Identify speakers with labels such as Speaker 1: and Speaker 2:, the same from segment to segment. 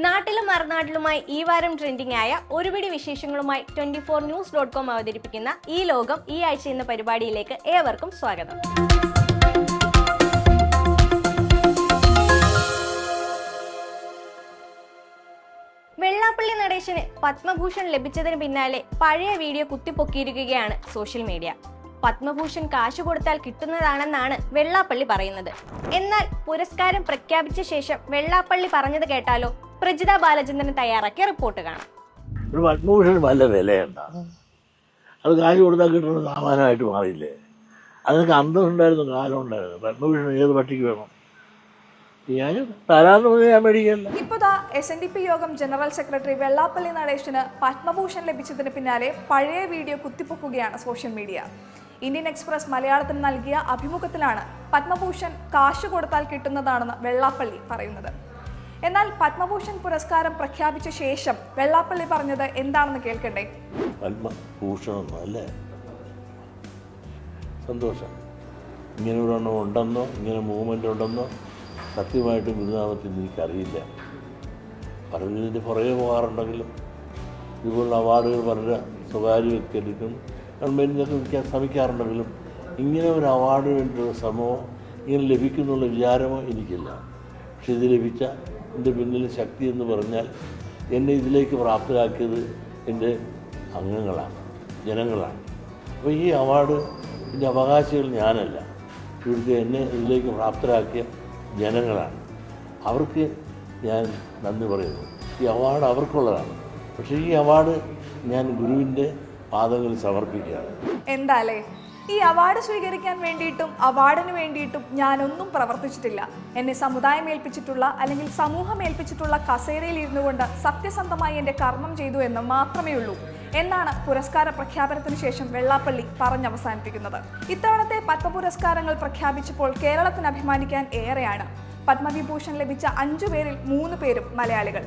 Speaker 1: നാട്ടിലും മറുനാട്ടിലുമായി ഈ വാരം ട്രെൻഡിംഗ് ആയ ഒരുപിടി വിശേഷങ്ങളുമായി 24news.com അവതരിപ്പിക്കുന്ന ഈ ലോകം ഈ ആഴ്ച എന്ന പരിപാടിയിലേക്ക് ഏവർക്കും സ്വാഗതം. വെള്ളാപ്പള്ളി നടേശന് പത്മഭൂഷൺ ലഭിച്ചതിന് പിന്നാലെ പഴയ വീഡിയോ കുത്തിപ്പൊക്കിയിരിക്കുകയാണ് സോഷ്യൽ മീഡിയ. പത്മഭൂഷൺ കാശ് കൊടുത്താൽ കിട്ടുന്നതാണെന്നാണ് വെള്ളാപ്പള്ളി പറയുന്നത്. എന്നാൽ പുരസ്കാരം പ്രഖ്യാപിച്ച ശേഷം വെള്ളാപ്പള്ളി പറഞ്ഞത് കേട്ടാലോ? പ്രജിത ബാലചന്ദ്രൻ തയ്യാറാക്കിയ റിപ്പോർട്ട് കാണാം.
Speaker 2: ഒരു പത്മഭൂഷൺ നല്ല വിലയുണ്ടാണ്. അത് കാശ് കൊടുത്താൽ കിട്ടുന്ന സാമാനമായിട്ട് മാറിയില്ലേ? അതിനൊക്കെ അന്തസ്സുണ്ടായിരുന്നു, കാലം ഉണ്ടായിരുന്നു. പത്മഭൂഷൺ ഏത് പട്ടിക്ക് വേണം? ഞാൻ മേടിക്കല്ല.
Speaker 3: ഇപ്പോൾ SNDP Yogam general secretary Vellappally നടേശന് പത്മഭൂഷൺ ലഭിച്ചതിന് പിന്നാലെ പഴയ വീഡിയോ കുത്തിപ്പൊക്കുകയാണ് സോഷ്യൽ മീഡിയ. ഇന്ത്യൻ എക്സ്പ്രസ് മലയാളത്തിന് നൽകിയ അഭിമുഖത്തിലാണ് പത്മഭൂഷൺ കാശ് കൊടുത്താൽ കിട്ടുന്നതാണെന്ന് വെള്ളാപ്പള്ളി പറയുന്നത്. എന്നാൽ പത്മഭൂഷൺ പുരസ്കാരം പ്രഖ്യാപിച്ച ശേഷം വെള്ളാപ്പള്ളി പറഞ്ഞത് എന്താണെന്ന് കേൾക്കണ്ടേ?
Speaker 2: പത്മഭൂഷൺ അല്ലേ, സന്തോഷം. ഇങ്ങനെ ഒരെണ്ണം ഉണ്ടെന്നോ ഇങ്ങനെ മൂവ്മെൻ്റ് ഉണ്ടെന്നോ സത്യമായിട്ടും ഗുരുനാമത്തിൽ എനിക്കറിയില്ല. പലതിൻ്റെ പുറകെ പോകാറുണ്ടെങ്കിലും ഇതുപോലുള്ള അവാർഡുകൾ പല സ്വകാര്യ വ്യക്തികൾക്കും ഗവൺമെൻറ്റിനൊക്കെ വിൽക്കാൻ ശ്രമിക്കാറുണ്ടെങ്കിലും ഇങ്ങനെ ഒരു അവാർഡിന് വേണ്ടിയുള്ള ശ്രമമോ ഇങ്ങനെ ലഭിക്കുന്നുള്ള വിചാരമോ എനിക്കില്ല. പക്ഷെ ഇത് ലഭിച്ച എൻ്റെ പിന്നിലെ ശക്തി എന്ന് പറഞ്ഞാൽ എന്നെ ഇതിലേക്ക് പ്രാപ്തരാക്കിയത് എൻ്റെ അംഗങ്ങളാണ്, ജനങ്ങളാണ്. അപ്പോൾ ഈ അവാർഡിൻ്റെ അവകാശികൾ ഞാനല്ല, ഇവിടുത്തെ എന്നെ ഇതിലേക്ക് പ്രാപ്തരാക്കിയ ജനങ്ങളാണ്. അവർക്ക് ഞാൻ നന്ദി പറയുന്നു. ഈ അവാർഡ് അവർക്കുള്ളതാണ്. പക്ഷേ ഈ അവാർഡ് ഞാൻ ഗുരുവിൻ്റെ പാദങ്ങളിൽ സമർപ്പിക്കുകയാണ്.
Speaker 3: എന്താലേ, ഈ അവാർഡ് സ്വീകരിക്കാൻ വേണ്ടിയിട്ടും അവാർഡിന് വേണ്ടിയിട്ടും ഞാനൊന്നും പ്രവർത്തിച്ചിട്ടില്ല. എന്നെ സമുദായം ഏൽപ്പിച്ചിട്ടുള്ള അല്ലെങ്കിൽ സമൂഹം ഏൽപ്പിച്ചിട്ടുള്ള കസേരയിൽ ഇരുന്നു കൊണ്ട് സത്യസന്ധമായി എൻ്റെ കർമ്മം ചെയ്തു എന്ന് മാത്രമേ ഉള്ളൂ എന്നാണ് പുരസ്കാര പ്രഖ്യാപനത്തിന് ശേഷം വെള്ളാപ്പള്ളി പറഞ്ഞവസാനിപ്പിക്കുന്നത്. ഇത്തവണത്തെ പത്മപുരസ്കാരങ്ങൾ പ്രഖ്യാപിച്ചപ്പോൾ കേരളത്തിന് അഭിമാനിക്കാൻ ഏറെയാണ്. പത്മവിഭൂഷൺ ലഭിച്ച 5 പേരിൽ 3 പേരും മലയാളികൾ.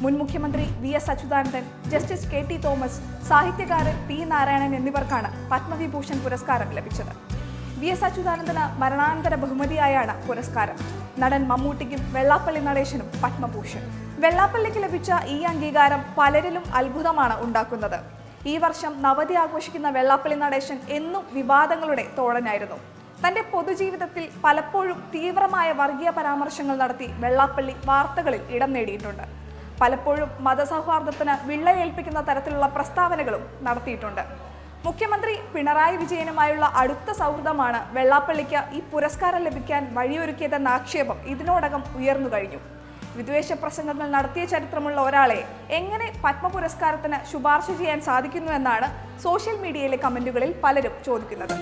Speaker 3: മുൻ മുഖ്യമന്ത്രി VS Achuthanandan, justice KT Thomas, സാഹിത്യകാരൻ P നാരായണൻ എന്നിവർക്കാണ് പത്മവിഭൂഷൺ പുരസ്കാരം ലഭിച്ചത്. VS അച്യുതാനന്ദന് മരണാനന്തര ബഹുമതിയായാണ് പുരസ്കാരം. നടൻ മമ്മൂട്ടിക്കും വെള്ളാപ്പള്ളി നടേശനും പത്മഭൂഷൺ. വെള്ളാപ്പള്ളിക്ക് ലഭിച്ച ഈ അംഗീകാരം പലരിലും അത്ഭുതമാണ് ഉണ്ടാക്കുന്നത്. ഈ വർഷം നവതി ആഘോഷിക്കുന്ന വെള്ളാപ്പള്ളി നടേശൻ എന്നും വിവാദങ്ങളുടെ തോഴനായിരുന്നു. തന്റെ പൊതുജീവിതത്തിൽ പലപ്പോഴും തീവ്രമായ വർഗീയ പരാമർശങ്ങൾ നടത്തി വെള്ളാപ്പള്ളി വാർത്തകളിൽ ഇടം നേടിയിട്ടുണ്ട്. പലപ്പോഴും മതസൗഹാർദ്ദത്തിന് വിള്ളയേൽപ്പിക്കുന്ന തരത്തിലുള്ള പ്രസ്താവനകളും നടത്തിയിട്ടുണ്ട്. മുഖ്യമന്ത്രി പിണറായി വിജയനുമായുള്ള അടുത്ത സൗഹൃദമാണ് വെള്ളാപ്പള്ളിക്ക് ഈ പുരസ്കാരം ലഭിക്കാൻ വഴിയൊരുക്കിയതെന്ന ആക്ഷേപം ഇതിനോടകം ഉയർന്നു കഴിഞ്ഞു. വിദ്വേഷ പ്രസംഗങ്ങൾ നടത്തിയ ചരിത്രമുള്ള ഒരാളെ എങ്ങനെ പത്മ പുരസ്കാരത്തിന് ശുപാർശ ചെയ്യാൻ സാധിക്കുന്നു എന്നാണ് സോഷ്യൽ മീഡിയയിലെ കമന്റുകളിൽ പലരും ചോദിക്കുന്നത്.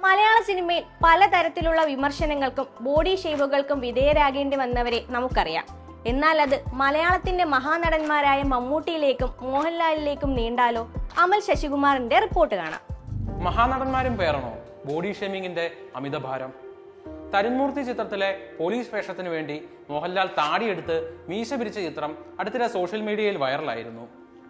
Speaker 1: മലയാള സിനിമയിൽ പലതരത്തിലുള്ള വിമർശനങ്ങൾക്കും ബോഡി ഷേവുകൾക്കും വിധേയരാകേണ്ടി വന്നവരെ നമുക്കറിയാം. എന്നാൽ അത് മലയാളത്തിന്റെ മഹാനടന്മാരായ മമ്മൂട്ടിയിലേക്കും മോഹൻലാലിലേക്കും നീണ്ടാലോ? അമൽ ശശികുമാറിന്റെ റിപ്പോർട്ട് കാണാം.
Speaker 4: മഹാനടന്മാരും പേരണോ ബോഡി ഷേമിങ്ങിന്റെ അമിതഭാരം? തരുൺമൂർത്തി ചിത്രത്തിലെ പോലീസ് വേഷത്തിന് വേണ്ടി മോഹൻലാൽ താടിയെടുത്ത് മീശ പിരിച്ച ചിത്രം അടുത്തിടെ സോഷ്യൽ മീഡിയയിൽ വൈറലായിരുന്നു.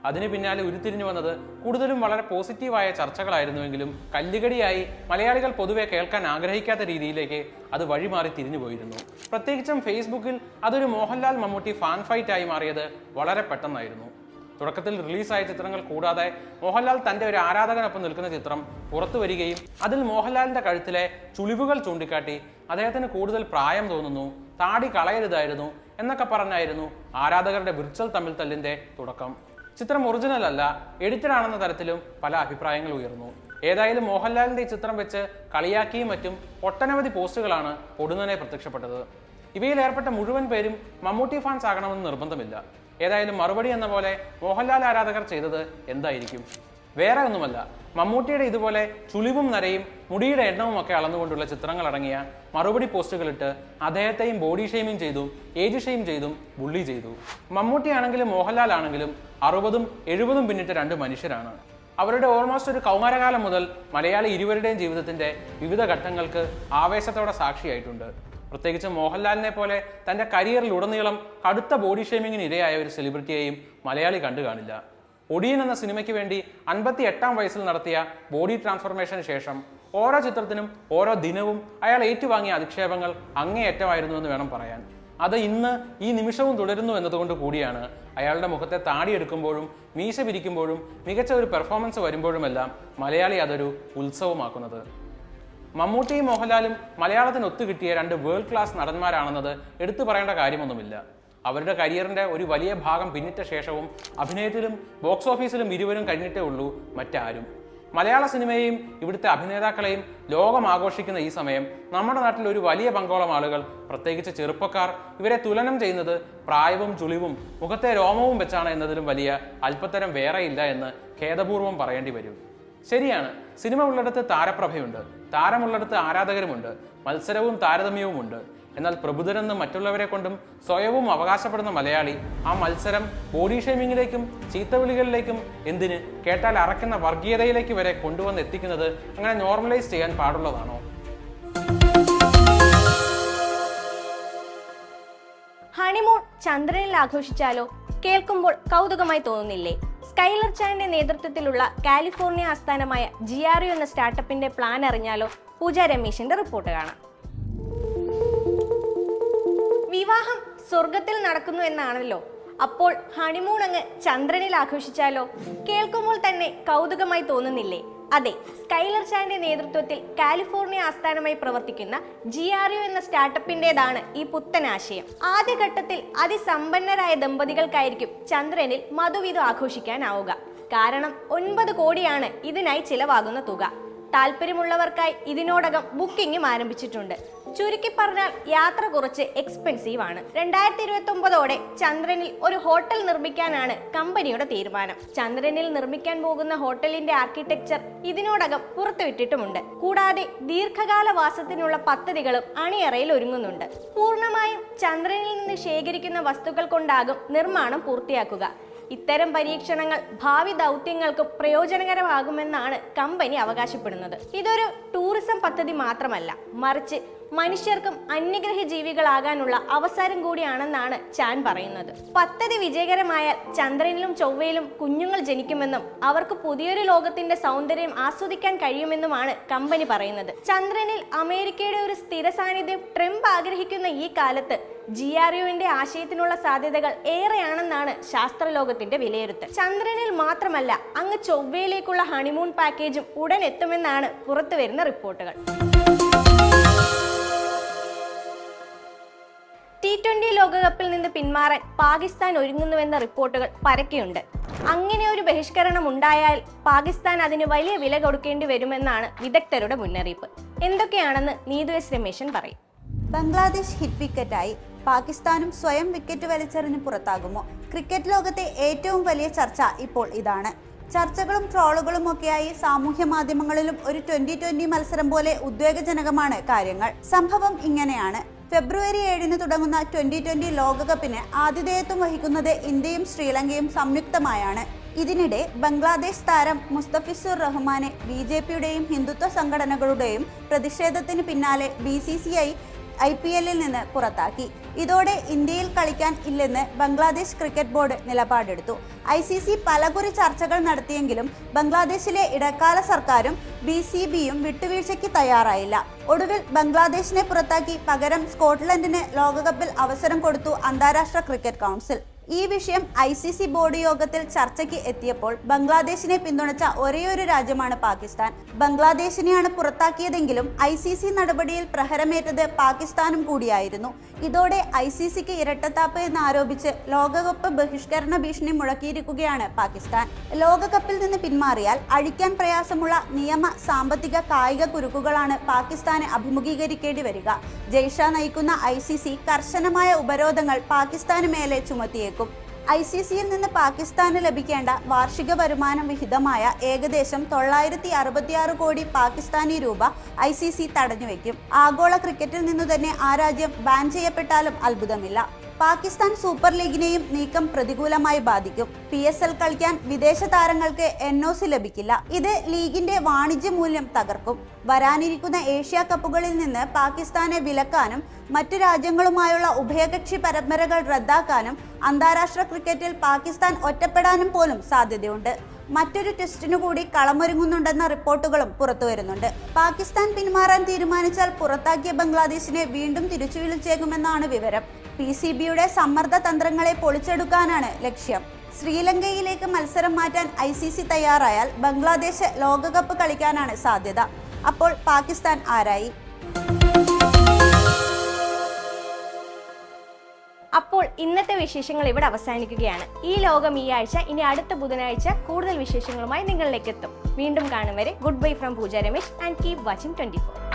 Speaker 4: അതിന് പിന്നാലെ ഉരുത്തിരിഞ്ഞു വന്നത് കൂടുതലും വളരെ പോസിറ്റീവായ ചർച്ചകളായിരുന്നുവെങ്കിലും കല്ലുകടിയായി മലയാളികൾ പൊതുവെ കേൾക്കാൻ ആഗ്രഹിക്കാത്ത രീതിയിലേക്ക് അത് വഴിമാറി തിരിഞ്ഞുപോയിരുന്നു. പ്രത്യേകിച്ചും ഫേസ്ബുക്കിൽ അതൊരു മോഹൻലാൽ മമ്മൂട്ടി ഫാൻ ഫൈറ്റ് ആയി മാറിയത് വളരെ പെട്ടെന്നായിരുന്നു. തുടക്കത്തിൽ റിലീസായ ചിത്രങ്ങൾ കൂടാതെ മോഹൻലാൽ തന്റെ ഒരു ആരാധകനൊപ്പം നിൽക്കുന്ന ചിത്രം പുറത്തു വരികയും അതിൽ മോഹൻലാലിന്റെ കഴുത്തിലെ ചുളിവുകൾ ചൂണ്ടിക്കാട്ടി അദ്ദേഹത്തിന് കൂടുതൽ പ്രായം തോന്നുന്നു, താടി കളയരുതായിരുന്നു എന്നൊക്കെ പറഞ്ഞായിരുന്നു ആരാധകരുടെ വിർച്വൽ തമ്മിൽ തല്ലിന്റെ തുടക്കം. ചിത്രം ഒറിജിനൽ അല്ല, എഡിറ്റഡ് ആണെന്ന തരത്തിലും പല അഭിപ്രായങ്ങൾ ഉയർന്നു. ഏതായാലും മോഹൻലാലിന്റെ ഈ ചിത്രം വെച്ച് കളിയാക്കിയും മറ്റും ഒട്ടനവധി പോസ്റ്റുകളാണ് പൊടുന്നനെ പ്രത്യക്ഷപ്പെട്ടത്. ഇവയിൽ ഏർപ്പെട്ട മുഴുവൻ പേരും മമ്മൂട്ടി ഫാൻസ് ആകണമെന്ന് നിർബന്ധമില്ല. ഏതായാലും മറുപടി എന്ന പോലെ മോഹൻലാൽ ആരാധകർ ചെയ്തത് എന്തായിരിക്കും? വേറെ ഒന്നുമല്ല, മമ്മൂട്ടിയുടെ ഇതുപോലെ ചുളിവും നരയും മുടിയുടെ എണ്ണവും ഒക്കെ അളന്നുകൊണ്ടുള്ള ചിത്രങ്ങൾ അടങ്ങിയ മറുപടി പോസ്റ്റുകളിട്ട് അദ്ദേഹത്തെയും ബോഡി ഷെയ്മിങ് ചെയ്തും ഏജ് ഷെയിം ചെയ്തും ബുള്ളി ചെയ്തു. മമ്മൂട്ടി ആണെങ്കിലും മോഹൻലാൽ ആണെങ്കിലും 60ഉം 70ഉം പിന്നിട്ട 2 മനുഷ്യരാണ്. അവരുടെ ഓൾമോസ്റ്റ് ഒരു കൗമാരകാലം മുതൽ മലയാളി ഇരുവരുടെയും ജീവിതത്തിന്റെ വിവിധ ഘട്ടങ്ങൾക്ക് ആവേശത്തോടെ സാക്ഷിയായിട്ടുണ്ട്. പ്രത്യേകിച്ച് മോഹൻലാലിനെ പോലെ തന്റെ കരിയറിൽ ഉടനീളം കടുത്ത ബോഡി ഷെയ്മിങ്ങിന് ഇരയായ ഒരു സെലിബ്രിറ്റിയെയും മലയാളി കണ്ടു കാണില്ല. ഒടിയൻ എന്ന സിനിമയ്ക്ക് വേണ്ടി 58-ാം വയസ്സിൽ നടത്തിയ ബോഡി ട്രാൻസ്ഫോർമേഷന് ശേഷം ഓരോ ചിത്രത്തിനും ഓരോ ദിനവും അയാൾ ഏറ്റുവാങ്ങിയ അധിക്ഷേപങ്ങൾ അങ്ങേയറ്റമായിരുന്നുവെന്ന് വേണം പറയാൻ. അത് ഇന്ന് ഈ നിമിഷവും തുടരുന്നു എന്നതുകൊണ്ട് കൂടിയാണ് അയാളുടെ മുഖത്തെ താടിയെടുക്കുമ്പോഴും മീശ പിരിക്കുമ്പോഴും മികച്ച ഒരു പെർഫോമൻസ് വരുമ്പോഴുമെല്ലാം മലയാളി അതൊരു ഉത്സവമാക്കുന്നത്. മമ്മൂട്ടിയും മോഹൻലാലും മലയാളത്തിന് ഒത്തുകിട്ടിയ രണ്ട് വേൾഡ് ക്ലാസ് നടന്മാരാണെന്നത് എടുത്തു പറയേണ്ട കാര്യമൊന്നുമില്ല. അവരുടെ കരിയറിന്റെ ഒരു വലിയ ഭാഗം പിന്നിട്ട ശേഷവും അഭിനയത്തിലും ബോക്സ് ഓഫീസിലും ഇരുവരും കഴിഞ്ഞിട്ടേ ഉള്ളൂ മറ്റാരും. മലയാള സിനിമയെയും ഇവിടുത്തെ അഭിനേതാക്കളെയും ലോകം ആഘോഷിക്കുന്ന ഈ സമയം നമ്മുടെ നാട്ടിൽ ഒരു വലിയ പങ്കോളം ആളുകൾ, പ്രത്യേകിച്ച് ചെറുപ്പക്കാർ, ഇവരെ തുലനം ചെയ്യുന്നത് പ്രായവും ചുളിവും മുഖത്തെ രോമവും വെച്ചാണ് എന്നതിലും വലിയ അല്പത്തരം വേറെയില്ല എന്ന് ഖേദപൂർവ്വം പറയേണ്ടി വരും. ശരിയാണ്, സിനിമ ഉള്ളിടത്ത് താരപ്രഭയുണ്ട്, താരമുള്ളിടത്ത് ആരാധകരുമുണ്ട്, മത്സരവും താരതമ്യവുമുണ്ട്. എന്നാൽ പ്രബുദ്ധരെന്ന് മറ്റുള്ളവരെ കൊണ്ടും സ്വയവും അവകാശപ്പെടുന്ന മലയാളി ആ മത്സരം ബോഡി ഷേമിങ്ങിലേക്കും ചീത്തവിളികളിലേക്കും, എന്തിന് കേട്ടാൽ അറക്കുന്ന വർഗീയതയിലേക്ക് വരെ കൊണ്ടുവന്ന് എത്തിക്കുന്നത് അങ്ങനെ നോർമലൈസ് ചെയ്യാൻ പാടുള്ളതാണോ?
Speaker 1: ഹണിമൂൺ ചന്ദ്രനിൽ ആഘോഷിച്ചാലോ? കേൾക്കുമ്പോൾ കൗതുകമായി തോന്നുന്നില്ലേ? സ്കൈലർ ചാനിന്റെ നേതൃത്വത്തിലുള്ള കാലിഫോർണിയ ആസ്ഥാനമായ GRU എന്ന സ്റ്റാർട്ടപ്പിന്റെ പ്ലാൻ അറിഞ്ഞാലോ? പൂജ രമേശിന്റെ റിപ്പോർട്ട് കാണാം. വിവാഹം സ്വർഗത്തിൽ നടക്കുന്നു എന്നാണല്ലോ, അപ്പോൾ ഹണിമൂൺ അങ്ങ് ചന്ദ്രനിൽ ആഘോഷിച്ചാലോ? കേൾക്കുമ്പോൾ തന്നെ കൗതുകമായി തോന്നുന്നില്ലേ? അതെ, സ്കൈലർ ചാനിന്റെ നേതൃത്വത്തിൽ കാലിഫോർണിയ ആസ്ഥാനമായി പ്രവർത്തിക്കുന്ന GRU എന്ന സ്റ്റാർട്ടപ്പിന്റേതാണ് ഈ പുത്തൻ ആശയം. ആദ്യഘട്ടത്തിൽ അതിസമ്പന്നരായ ദമ്പതികൾക്കായിരിക്കും ചന്ദ്രനിൽ മധുവിധു ആഘോഷിക്കാനാവുക. കാരണം 9 കോടിയാണ് ഇതിനായി ചിലവാകുന്ന തുക. താല്പര്യമുള്ളവർക്കായി ഇതിനോടകം ബുക്കിംഗും ആരംഭിച്ചിട്ടുണ്ട്. ചുരുക്കി പറഞ്ഞാൽ യാത്ര കുറച്ച് എക്സ്പെൻസീവ് ആണ്. 2029ഓടെ ചന്ദ്രനിൽ ഒരു ഹോട്ടൽ നിർമ്മിക്കാനാണ് കമ്പനിയുടെ തീരുമാനം. ചന്ദ്രനിൽ നിർമ്മിക്കാൻ പോകുന്ന ഹോട്ടലിന്റെ ആർക്കിടെക്ചർ ഇതിനോടകം പുറത്തുവിട്ടിട്ടുമുണ്ട്. കൂടാതെ ദീർഘകാല വാസത്തിനുള്ള പദ്ധതികളും അണിയറയിൽ ഒരുങ്ങുന്നുണ്ട്. പൂർണ്ണമായും ചന്ദ്രനിൽ നിന്ന് ശേഖരിക്കുന്ന വസ്തുക്കൾ കൊണ്ടാകും നിർമ്മാണം പൂർത്തിയാക്കുക. ഇത്തരം പരീക്ഷണങ്ങൾ ഭാവി ദൗത്യങ്ങൾക്കും പ്രയോജനകരമാകുമെന്നാണ് കമ്പനി അവകാശപ്പെടുന്നത്. ഇതൊരു ടൂറിസം പദ്ധതി മാത്രമല്ല, മറിച്ച് മനുഷ്യർക്കും അന്യഗ്രഹ ജീവികളാകാനുള്ള അവസരം കൂടിയാണെന്നാണ് ചാൻ പറയുന്നത്. പദ്ധതി വിജയകരമായാൽ ചന്ദ്രനിലും ചൊവ്വയിലും കുഞ്ഞുങ്ങൾ ജനിക്കുമെന്നും അവർക്ക് പുതിയൊരു ലോകത്തിന്റെ സൗന്ദര്യം ആസ്വദിക്കാൻ കഴിയുമെന്നുമാണ് കമ്പനി പറയുന്നത്. ചന്ദ്രനിൽ അമേരിക്കയുടെ ഒരു സ്ഥിര സാന്നിധ്യം ട്രംപ് ആഗ്രഹിക്കുന്ന ഈ കാലത്ത് GRUവിന്റെ ആശയത്തിനുള്ള സാധ്യതകൾ ഏറെയാണെന്നാണ് ശാസ്ത്രലോകത്തിന്റെ വിലയിരുത്തൽ. ചന്ദ്രനിൽ മാത്രമല്ല, അങ്ങ് ചൊവ്വയിലേക്കുള്ള ഹണിമൂൺ പാക്കേജും ഉടൻ എത്തുമെന്നാണ് പുറത്തുവരുന്ന റിപ്പോർട്ടുകൾ. T20 ലോകകപ്പിൽ നിന്ന് പിന്മാറാൻ പാകിസ്ഥാൻ ഒരുങ്ങുന്നുവെന്ന റിപ്പോർട്ടുകൾ പരക്കെയുണ്ട്. അങ്ങനെ ഒരു ബഹിഷ്കരണം ഉണ്ടായാൽ പാകിസ്ഥാൻ അതിന് വലിയ വില കൊടുക്കേണ്ടി വരുമെന്നാണ് വിദഗ്ധരുടെ മുന്നറിയിപ്പ്. എന്തൊക്കെയാണെന്ന് നീതു എസ് രമേശൻ പറയും.
Speaker 5: ബംഗ്ലാദേശ് ഹിറ്റ് വിക്കറ്റായി പാകിസ്ഥാനും സ്വയം വിക്കറ്റ് വലിച്ചെറിഞ്ഞ് പുറത്താകുമോ? ക്രിക്കറ്റ് ലോകത്തെ ഏറ്റവും വലിയ ചർച്ച ഇപ്പോൾ ഇതാണ്. ചർച്ചകളും ട്രോളുകളും ഒക്കെയായി സാമൂഹ്യ മാധ്യമങ്ങളിലും ഒരു 2020 മത്സരം പോലെ ഉദ്വേഗജനകമാണ് കാര്യങ്ങൾ. സംഭവം ഇങ്ങനെയാണ്. ഫെബ്രുവരി 7 തുടങ്ങുന്ന 2020 ലോകകപ്പിന് ആതിഥേയത്വം വഹിക്കുന്നത് ഇന്ത്യയും ശ്രീലങ്കയും സംയുക്തമായാണ്. ഇതിനിടെ ബംഗ്ലാദേശ് താരം മുസ്തഫിസുർ റഹ്മാനെ BJPയുടെയും ഹിന്ദുത്വ സംഘടനകളുടെയും പ്രതിഷേധത്തിന് പിന്നാലെ BCCI IPLൽ നിന്ന് പുറത്താക്കി. ഇതോടെ ഇന്ത്യയിൽ കളിക്കാൻ ഇല്ലെന്ന് ബംഗ്ലാദേശ് ക്രിക്കറ്റ് ബോർഡ് നിലപാടെടുത്തു. ICC പലകുറി ചർച്ചകൾ നടത്തിയെങ്കിലും ബംഗ്ലാദേശിലെ ഇടക്കാല സർക്കാരും BCBയും വിട്ടുവീഴ്ചയ്ക്ക് തയ്യാറായില്ല. ഒടുവിൽ ബംഗ്ലാദേശിനെ പുറത്താക്കി പകരം സ്കോട്ട്ലൻഡിന് ലോകകപ്പിൽ അവസരം കൊടുത്തു അന്താരാഷ്ട്ര ക്രിക്കറ്റ് കൗൺസിൽ. ഈ വിഷയം ICC ബോർഡ് യോഗത്തിൽ ചർച്ചയ്ക്ക് എത്തിയപ്പോൾ ബംഗ്ലാദേശിനെ പിന്തുണച്ച ഒരേയൊരു രാജ്യമാണ് പാകിസ്ഥാൻ. ബംഗ്ലാദേശിനെയാണ് പുറത്താക്കിയതെങ്കിലും ICC നടപടിയിൽ പ്രഹരമേറ്റത് പാകിസ്ഥാനും കൂടിയായിരുന്നു. ഇതോടെ ICCക്ക് ഇരട്ടത്താപ്പ് എന്നാരോപിച്ച് ലോകകപ്പ് ബഹിഷ്കരണ ഭീഷണി മുഴക്കിയിരിക്കുകയാണ് പാകിസ്ഥാൻ. ലോകകപ്പിൽ നിന്ന് പിന്മാറിയാൽ അഴിക്കാൻ പ്രയാസമുള്ള നിയമ, സാമ്പത്തിക, കായിക കുരുക്കുകളാണ് പാകിസ്ഥാനെ അഭിമുഖീകരിക്കേണ്ടി വരിക. ജയ്ഷ നയിക്കുന്ന ICC കർശനമായ ഉപരോധങ്ങൾ പാകിസ്ഥാന് മേലെ ചുമത്തിയേക്കും. ICCയിൽ നിന്ന് പാകിസ്ഥാന് ലഭിക്കേണ്ട വാർഷിക വരുമാനം വിഹിതമായ ഏകദേശം 966 കോടി പാകിസ്ഥാനി രൂപ ICC തടഞ്ഞുവെക്കും. ആഗോള ക്രിക്കറ്റിൽ നിന്നു തന്നെ ആ രാജ്യം ബാൻ ചെയ്യപ്പെട്ടാലും അത്ഭുതമില്ല. പാകിസ്ഥാൻ സൂപ്പർ ലീഗിനെയും നീക്കം പ്രതികൂലമായി ബാധിക്കും. PSL കളിക്കാൻ വിദേശ താരങ്ങൾക്ക് NOC ലഭിക്കില്ല. ഇത് ലീഗിന്റെ വാണിജ്യ മൂല്യം തകർക്കും. വരാനിരിക്കുന്ന ഏഷ്യ കപ്പുകളിൽ നിന്ന് പാകിസ്ഥാനെ വിലക്കാനും മറ്റു രാജ്യങ്ങളുമായുള്ള ഉഭയകക്ഷി പരമ്പരകൾ റദ്ദാക്കാനും അന്താരാഷ്ട്ര ക്രിക്കറ്റിൽ പാകിസ്ഥാൻ ഒറ്റപ്പെടാനും പോലും സാധ്യതയുണ്ട്. മറ്റൊരു ടെസ്റ്റിനു കൂടി കളമൊരുങ്ങുന്നുണ്ടെന്ന റിപ്പോർട്ടുകളും പുറത്തുവരുന്നുണ്ട്. പാകിസ്ഥാൻ പിന്മാറാൻ തീരുമാനിച്ചാൽ പുറത്താക്കിയ ബംഗ്ലാദേശിനെ വീണ്ടും തിരിച്ചു വിളിച്ചേക്കുമെന്നാണ് വിവരം. PCBയുടെ സമ്മർദ്ദ തന്ത്രങ്ങളെ പൊളിച്ചെടുക്കാനാണ് ലക്ഷ്യം. ശ്രീലങ്കയിലേക്ക് മത്സരം മാറ്റാൻ ICC തയ്യാറായാൽ ബംഗ്ലാദേശ് ലോകകപ്പ് കളിക്കാനാണ് സാധ്യത. അപ്പോൾ പാകിസ്ഥാൻ ആരായി?
Speaker 1: അപ്പോൾ ഇന്നത്തെ വിശേഷങ്ങൾ ഇവിടെ അവസാനിക്കുകയാണ്. ഈ ലോകം ഈ ആഴ്ച, ഇനി അടുത്ത ബുധനാഴ്ച കൂടുതൽ വിശേഷങ്ങളുമായി നിങ്ങളിലേക്ക് എത്തും. വീണ്ടും കാണും വരെ good bye from Pooja Ramesh and keep watching 24.